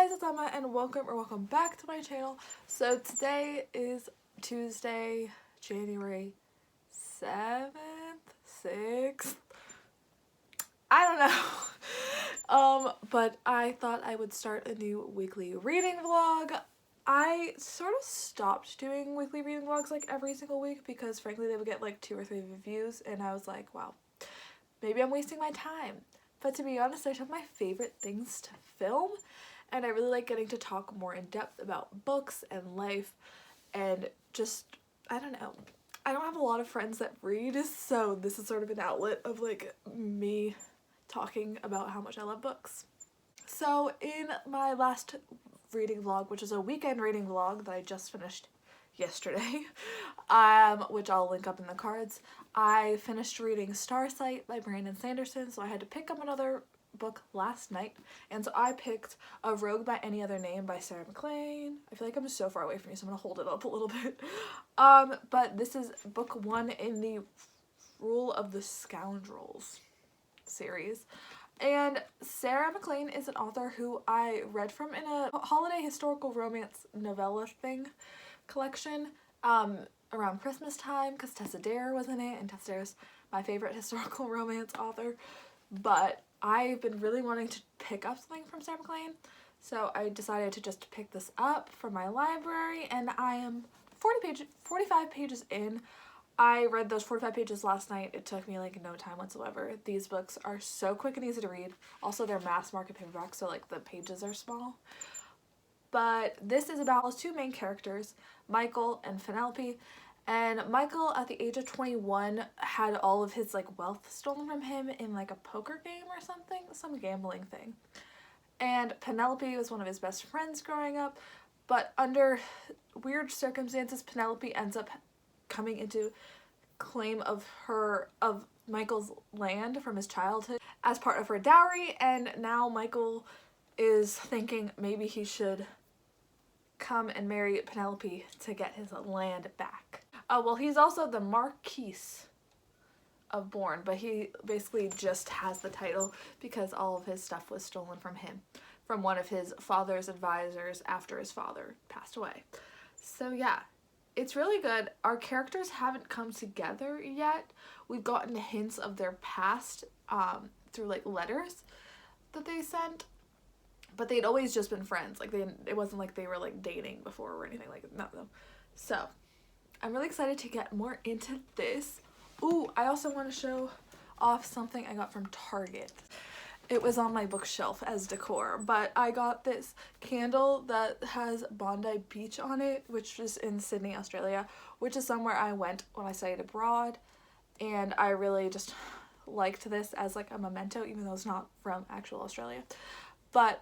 guys, it's Emma and welcome back to my channel. So today is Tuesday, January 7th, 6th. I don't know. But I thought I would start a new weekly reading vlog. I sort of stopped doing weekly reading vlogs like every single week because frankly they would get like 2 or 3 views and I was like, wow, maybe I'm wasting my time. But to be honest, I have my favorite things to film and I really like getting to talk more in depth about books and life and just, I don't know. I don't have a lot of friends that read, so this is sort of an outlet of like me talking about how much I love books. So in my last reading vlog, which is a weekend reading vlog that I just finished yesterday, which I'll link up in the cards, I finished reading Starsight by Brandon Sanderson, so I had to pick up another book last night, and so I picked A Rogue by Any Other Name by Sarah MacLean. I feel like I'm so far away from you, so I'm gonna hold it up a little bit. But this is book 1 in the Rule of the Scoundrels series. And Sarah MacLean is an author who I read from in a holiday historical romance novella thing collection around Christmas time because Tessa Dare was in it, and Tessa Dare's my favorite historical romance author. But I've been really wanting to pick up something from Sarah MacLean, so I decided to just pick this up from my library, and I am 45 pages in. I read those 45 pages last night. It took me like no time whatsoever. These books are so quick and easy to read. Also, they're mass market paperbacks, so like the pages are small. But this is about those 2 main characters, Michael and Penelope. And Michael, at the age of 21, had all of his like wealth stolen from him in like a poker game or something, some gambling thing. And Penelope was one of his best friends growing up, but under weird circumstances, Penelope ends up coming into claim of Michael's land from his childhood as part of her dowry, and now Michael is thinking maybe he should come and marry Penelope to get his land back. Well, he's also the Marquis of Bourne, but he basically just has the title because all of his stuff was stolen from him, from one of his father's advisors after his father passed away. So yeah, it's really good. Our characters haven't come together yet. We've gotten hints of their past through like letters that they sent, but they'd always just been friends. Like it wasn't like they were like dating before or anything like that. No. So I'm really excited to get more into this. Ooh, I also want to show off something I got from Target. It was on my bookshelf as decor, but I got this candle that has Bondi Beach on it, which is in Sydney, Australia, which is somewhere I went when I studied abroad, and I really just liked this as like a memento, even though it's not from actual Australia. But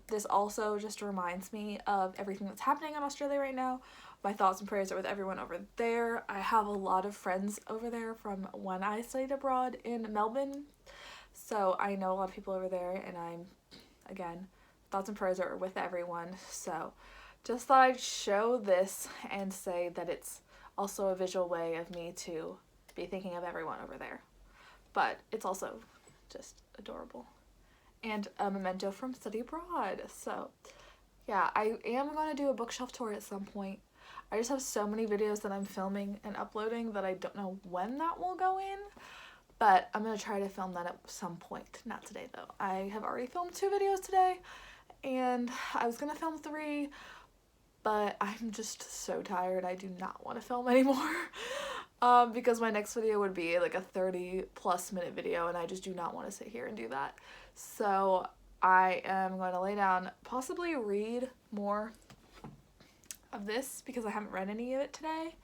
this also just reminds me of everything that's happening in Australia right now. My thoughts and prayers are with everyone over there. I have a lot of friends over there from when I studied abroad in Melbourne. So I know a lot of people over there, and again, thoughts and prayers are with everyone. So just thought I'd show this and say that it's also a visual way of me to be thinking of everyone over there. But it's also just adorable. And a memento from study abroad. So yeah, I am going to do a bookshelf tour at some point. I just have so many videos that I'm filming and uploading that I don't know when that will go in. But I'm going to try to film that at some point. Not today, though. I have already filmed 2 videos today, and I was going to film 3, but I'm just so tired. I do not want to film anymore because my next video would be like a 30+ minute video, and I just do not want to sit here and do that. So I am going to lay down, possibly read more of this because I haven't read any of it today.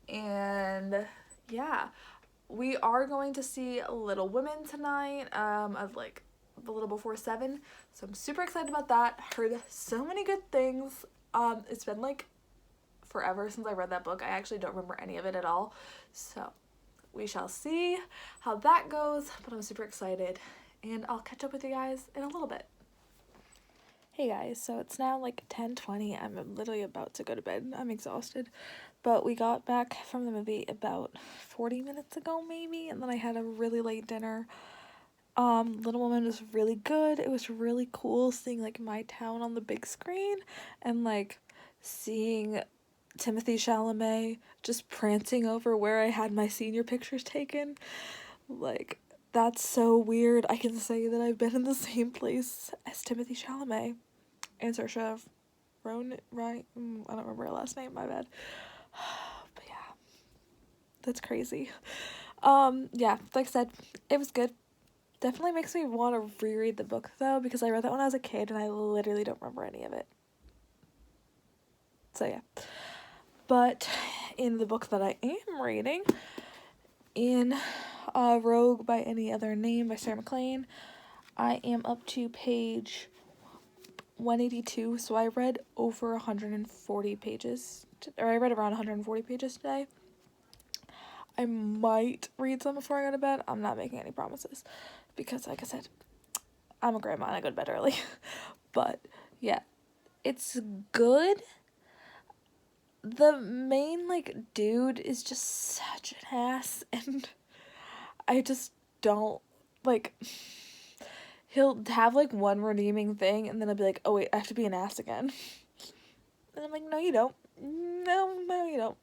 And yeah. We are going to see Little Women tonight, at like a little before 7, so I'm super excited about that. Heard so many good things. It's been like forever since I read that book. I actually don't remember any of it at all, so we shall see how that goes, but I'm super excited, and I'll catch up with you guys in a little bit. Hey guys, so it's now like 10:20. I'm literally about to go to bed. I'm exhausted. But we got back from the movie about 40 minutes ago maybe, and then I had a really late dinner. Little Women was really good. It was really cool seeing like my town on the big screen and like seeing Timothy Chalamet just prancing over where I had my senior pictures taken. Like, that's so weird. I can say that I've been in the same place as Timothy Chalamet and Saoirse Ronan, right? I don't remember her last name, my bad. But yeah, that's crazy. Yeah, like I said, it was good. Definitely makes me want to reread the book though, because I read that when I was a kid and I literally don't remember any of it. So yeah. But in the book that I am reading, in Rogue by Any Other Name by Sarah MacLean, I am up to page 182, so I read over 140 pages, or I read around 140 pages today. I might read some before I go to bed. I'm not making any promises, because like I said, I'm a grandma and I go to bed early. But yeah, it's good. The main like dude is just such an ass, and I just don't like. He'll have like one redeeming thing and then I'll be like, oh wait, I have to be an ass again. And I'm like, no you don't. No you don't.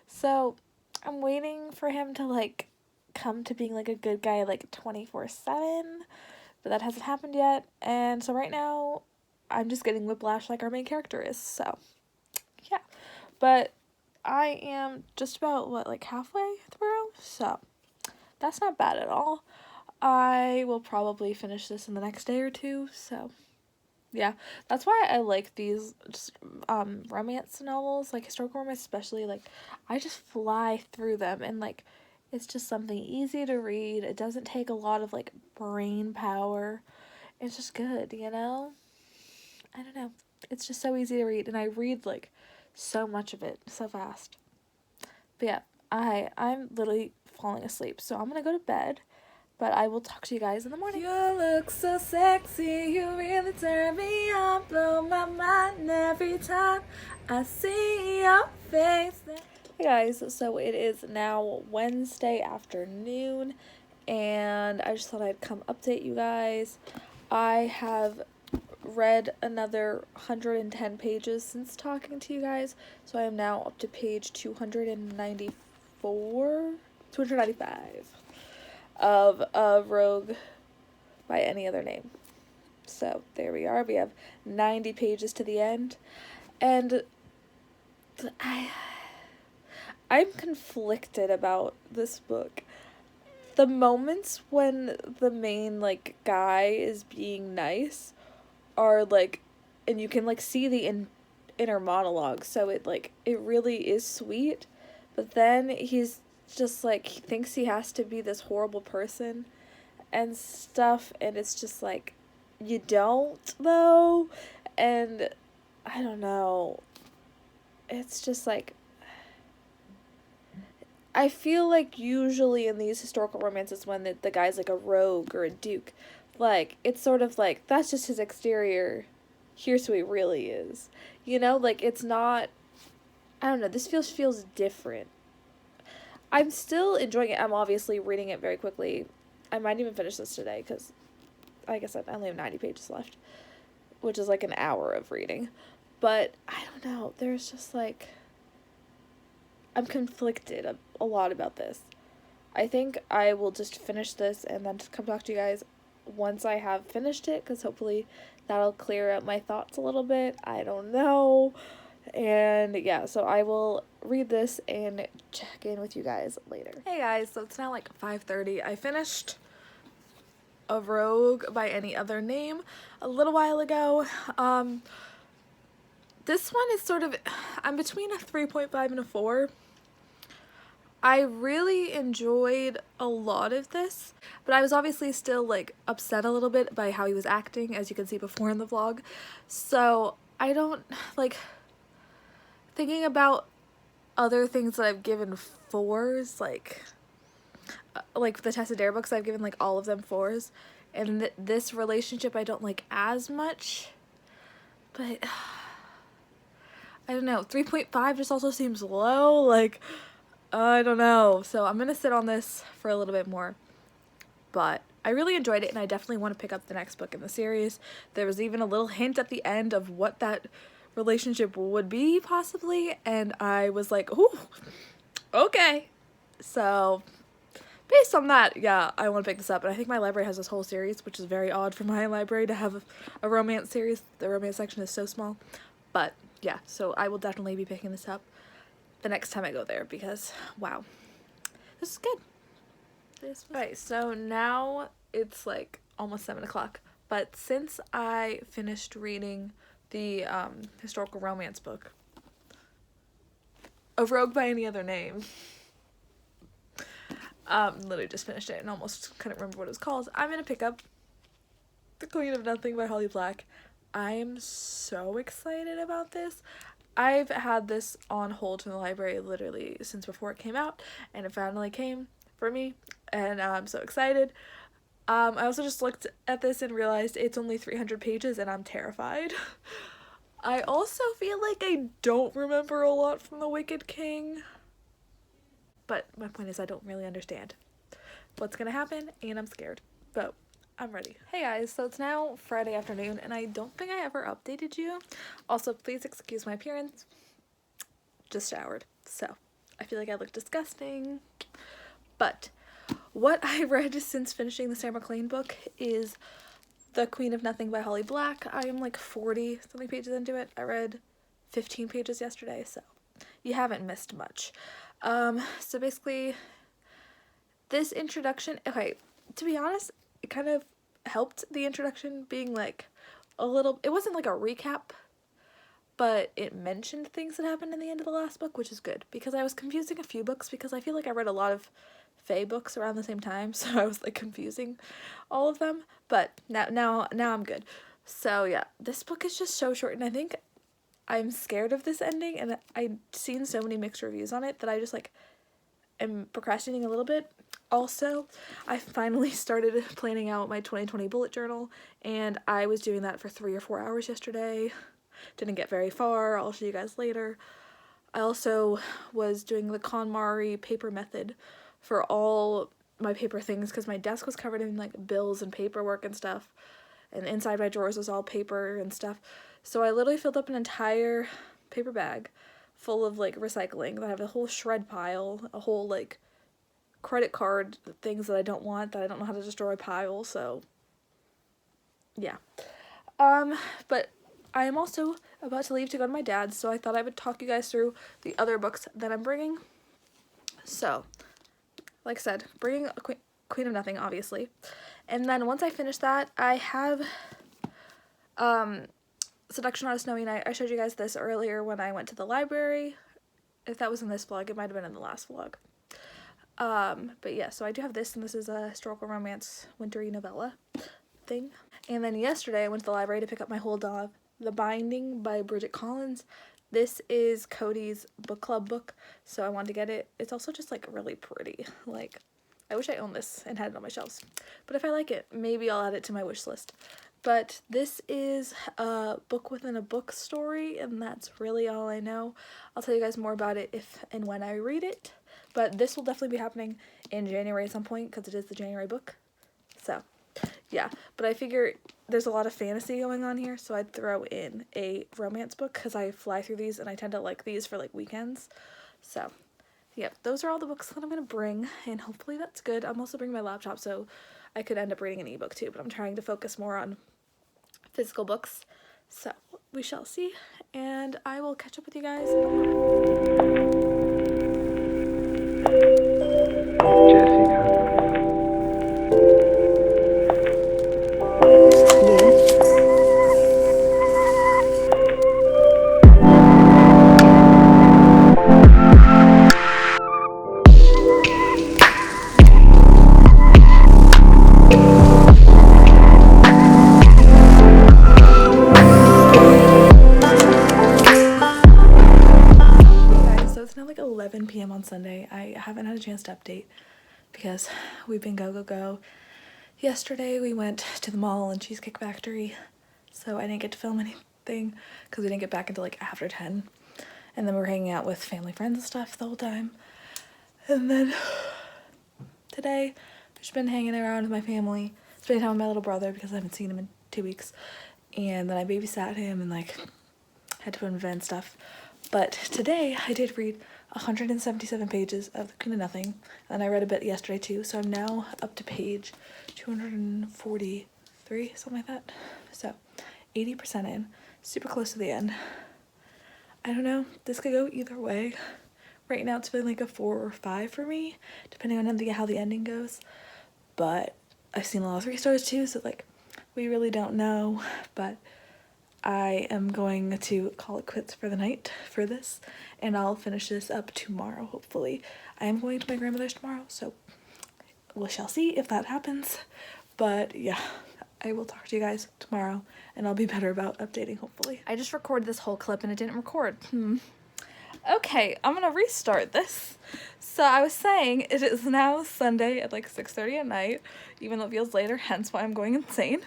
So I'm waiting for him to like come to being like a good guy like 24/7, but that hasn't happened yet. And so right now I'm just getting whiplash like our main character is. So yeah, but I am just about like halfway through, so that's not bad at all. I will probably finish this in the next day or two, so yeah. That's why I like these just romance novels, like historical romance especially. Like, I just fly through them, and like it's just something easy to read. It doesn't take a lot of like brain power. It's just good, you know? I don't know. It's just so easy to read, and I read like so much of it so fast. But yeah, I'm literally falling asleep, so I'm gonna go to bed. But I will talk to you guys in the morning. You look so sexy, you really turn me on, blow my mind every time I see your face. Hey guys, so it is now Wednesday afternoon, and I just thought I'd come update you guys. I have read another 110 pages since talking to you guys, so I am now up to page 295 of Rogue by Any Other Name. So there we are. We have 90 pages to the end, and I'm conflicted about this book. The moments when the main like guy is being nice are like, and you can like see the inner monologue, so it really is sweet, but then he's just like, he thinks he has to be this horrible person and stuff, and it's just like, you don't though. And I don't know, it's just like, I feel like usually in these historical romances when the guy's like a rogue or a duke, like it's sort of like that's just his exterior, here's who he really is, you know? Like, it's not, I don't know, this feels different. I'm still enjoying it. I'm obviously reading it very quickly. I might even finish this today because, like I said, I only have 90 pages left, which is like an hour of reading. But I don't know. There's just like, I'm conflicted a lot about this. I think I will just finish this and then just come talk to you guys once I have finished it, because hopefully that'll clear up my thoughts a little bit. I don't know. And yeah, so I will read this and check in with you guys later. Hey guys, so it's now like 5:30. I finished A Rogue by Any Other Name a little while ago. This one is sort of, I'm between a 3.5 and a 4. I really enjoyed a lot of this, but I was obviously still like upset a little bit by how he was acting, as you can see before in the vlog. So I don't like, thinking about other things that I've given 4s, like the Tessa Dare books, I've given like all of them 4s, and this relationship I don't like as much, but I don't know, 3.5 just also seems low, like, I don't know. So I'm gonna sit on this for a little bit more, but I really enjoyed it, and I definitely want to pick up the next book in the series. There was even a little hint at the end of what that relationship would be, possibly, and I was like, ooh, okay. So based on that, yeah, I want to pick this up. And I think my library has this whole series, which is very odd for my library to have a romance series. The romance section is so small. But yeah, so I will definitely be picking this up the next time I go there, because wow, this is good. Alright, so now it's like almost 7 o'clock, but since I finished reading the historical romance book, A Rogue by Any Other Name, literally just finished it and almost couldn't remember what it was called, I'm gonna pick up The Queen of Nothing by Holly Black. I am so excited about this. I've had this on hold in the library literally since before it came out, and it finally came for me, and I'm so excited. I also just looked at this and realized it's only 300 pages, and I'm terrified. I also feel like I don't remember a lot from The Wicked King, but my point is I don't really understand what's gonna happen, and I'm scared, but I'm ready. Hey guys, so it's now Friday afternoon, and I don't think I ever updated you. Also, please excuse my appearance. Just showered, so I feel like I look disgusting. But what I read since finishing the Sarah MacLean book is The Queen of Nothing by Holly Black. I am like 40 something pages into it. I read 15 pages yesterday, so you haven't missed much. So basically, this introduction, okay, to be honest, it kind of helped, the introduction being like a little, it wasn't like a recap, but it mentioned things that happened in the end of the last book, which is good, because I was confusing a few books, because I feel like I read a lot of Fae books around the same time, so I was like confusing all of them, but now I'm good. So yeah, this book is just so short, and I think I'm scared of this ending, and I've seen so many mixed reviews on it that I just like am procrastinating a little bit. Also, I finally started planning out my 2020 bullet journal, and I was doing that for 3 or 4 hours yesterday. Didn't get very far. I'll show you guys later. I also was doing the KonMari paper method for all my paper things, because my desk was covered in like bills and paperwork and stuff, and inside my drawers was all paper and stuff. So I literally filled up an entire paper bag full of like recycling that I have a whole shred pile, a whole like credit card things that I don't want, that I don't know how to destroy pile, so yeah. But I am also about to leave to go to my dad's, so I thought I would talk you guys through the other books that I'm bringing. So, like I said, bringing Queen of Nothing, obviously. And then once I finish that, I have Seduction on a Snowy Night. I showed you guys this earlier when I went to the library. If that was in this vlog, it might have been in the last vlog. But yeah, so I do have this, and this is a historical romance wintry novella thing. And then yesterday I went to the library to pick up my hold of The Binding by Bridget Collins. This is Cody's book club book, so I wanted to get it. It's also just like really pretty. Like, I wish I owned this and had it on my shelves, but if I like it, maybe I'll add it to my wish list. But this is a book within a book story, and that's really all I know. I'll tell you guys more about it if and when I read it, but this will definitely be happening in January at some point, because it is the January book. So yeah, but I figure there's a lot of fantasy going on here, so I'd throw in a romance book, because I fly through these and I tend to like these for like weekends. So yeah, those are all the books that I'm going to bring, and hopefully that's good. I'm also bringing my laptop, so I could end up reading an ebook too, but I'm trying to focus more on physical books. So we shall see, and I will catch up with you guys in a while. So it's now like 11 p.m. on Sunday. I haven't had a chance to update because we've been go. Yesterday we went to the mall and Cheesecake Factory, so I didn't get to film anything because we didn't get back until like after 10. And then we were hanging out with family, friends and stuff the whole time. And then today just been hanging around with my family, spending time with my little brother because I haven't seen him in 2 weeks. And then I babysat him and like had to put him to bed and stuff. But today I did read 177 pages of The Queen of Nothing, and I read a bit yesterday too, so I'm now up to page 243, something like that. So 80% in, super close to the end. I don't know, this could go either way. Right now it's feeling like a 4 or 5 for me, depending on how the ending goes. But I've seen a lot of 3 stars too, so like we really don't know. But I am going to call it quits for the night for this, and I'll finish this up tomorrow, hopefully. I am going to my grandmother's tomorrow, so we shall see if that happens. But yeah, I will talk to you guys tomorrow, and I'll be better about updating, hopefully. I just recorded this whole clip and it didn't record. Okay, I'm gonna restart this. So I was saying it is now Sunday at like 6:30 at night, even though it feels later, hence why I'm going insane.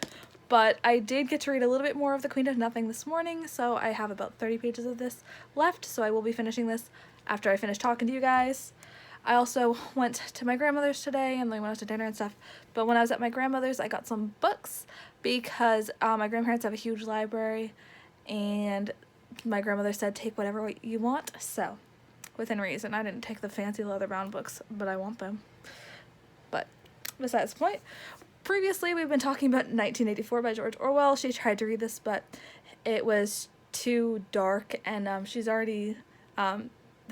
But I did get to read a little bit more of The Queen of Nothing this morning, so I have about 30 pages of this left, so I will be finishing this after I finish talking to you guys. I also went to my grandmother's today and then went out to dinner and stuff, but when I was at my grandmother's I got some books because my grandparents have a huge library and my grandmother said take whatever you want, so within reason. I didn't take the fancy leather bound books, but I want them. But besides the point, previously we've been talking about 1984 by George Orwell. She tried to read this, but it was too dark, and she's already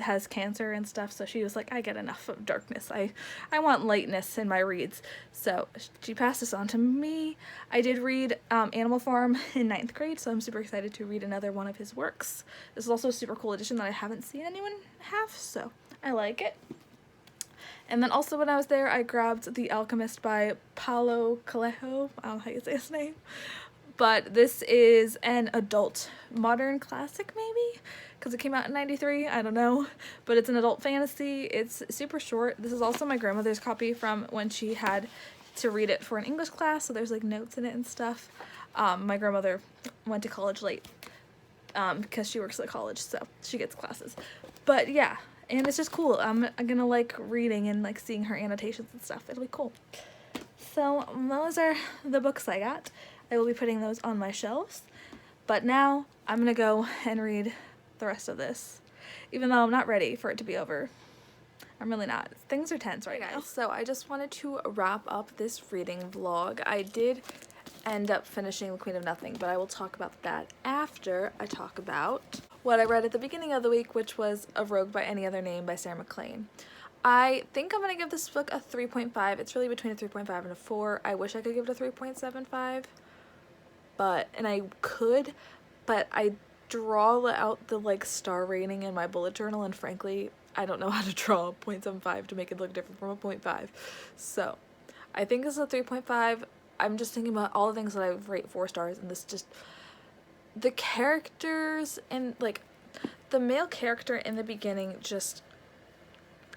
has cancer and stuff, so she was like, I get enough of darkness. I want lightness in my reads. So she passed this on to me. I did read Animal Farm in 9th grade, so I'm super excited to read another one of his works. This is also a super cool edition that I haven't seen anyone have, so I like it. And then also when I was there, I grabbed The Alchemist by Paulo Coelho. I don't know how you say his name. But this is an adult modern classic, maybe? Because it came out in 93, I don't know. But it's an adult fantasy. It's super short. This is also my grandmother's copy from when she had to read it for an English class, so there's like notes in it and stuff. My grandmother went to college late because she works at college, so she gets classes. But yeah, and it's just cool. I'm gonna like reading and like seeing her annotations and stuff. It'll be cool. So those are the books I got. I will be putting those on my shelves. But now I'm gonna go and read the rest of this, even though I'm not ready for it to be over. I'm really not. Things are tense right now. So I just wanted to wrap up this reading vlog. I did end up finishing The Queen of Nothing, but I will talk about that after I talk about what I read at the beginning of the week, which was A Rogue by Any Other Name by Sarah MacLean. I think I'm going to give this book a 3.5. It's really between a 3.5 and a 4. I wish I could give it a 3.75, and I could, but I draw out the like star rating in my bullet journal, and frankly I don't know how to draw a 0.75 to make it look different from a 0.5. So I think this is a 3.5. I'm just thinking about all the things that I rate 4 stars, and this just, the characters and like the male character in the beginning just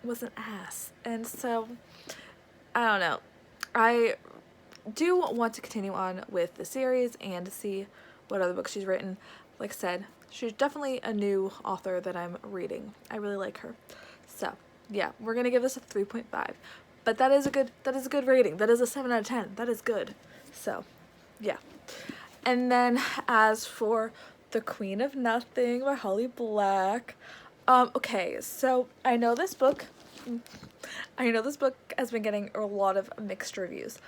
was an ass, and so I don't know. I do want to continue on with the series and see what other books she's written. Like I said, she's definitely a new author that I'm reading. I really like her. So yeah, we're gonna give this a 3.5. But that is a good rating. That is a 7 out of 10. That is good. So yeah. And then as for The Queen of Nothing by Holly Black, okay, so I know this book has been getting a lot of mixed reviews,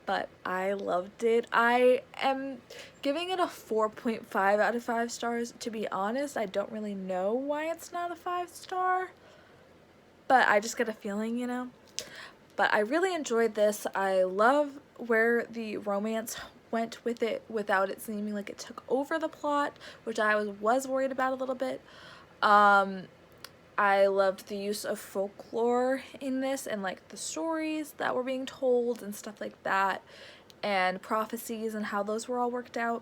but I loved it. I am giving it a 4.5 out of 5 stars. To be honest, I don't really know why it's not a 5-star, but I just get a feeling, you know. But I really enjoyed this. I love where the romance went with it without it seeming like it took over the plot, which I was worried about a little bit. I loved the use of folklore in this and like the stories that were being told and stuff like that, and prophecies and how those were all worked out.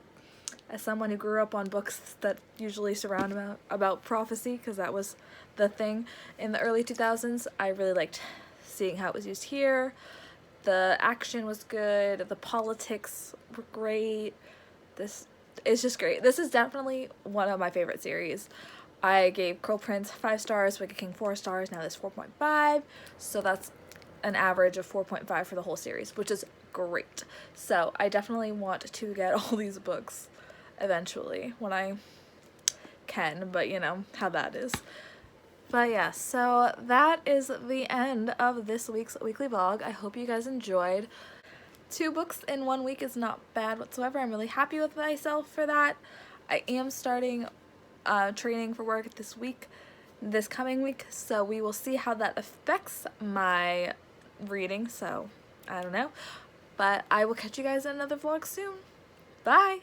As someone who grew up on books that usually surround about prophecy, because that was the thing in the early 2000s, I really liked seeing how it was used here. The action was good, the politics were great. This is just great. This is definitely one of my favorite series. I gave Curl Prince 5 stars, Wicked King 4 stars, now this 4.5, so that's an average of 4.5 for the whole series, which is great. So I definitely want to get all these books eventually when I can, but you know how that is. But yeah, so that is the end of this week's weekly vlog. I hope you guys enjoyed. 2 books in 1 week is not bad whatsoever. I'm really happy with myself for that. I am starting training for work this coming week, so we will see how that affects my reading, so I don't know. But I will catch you guys in another vlog soon. Bye!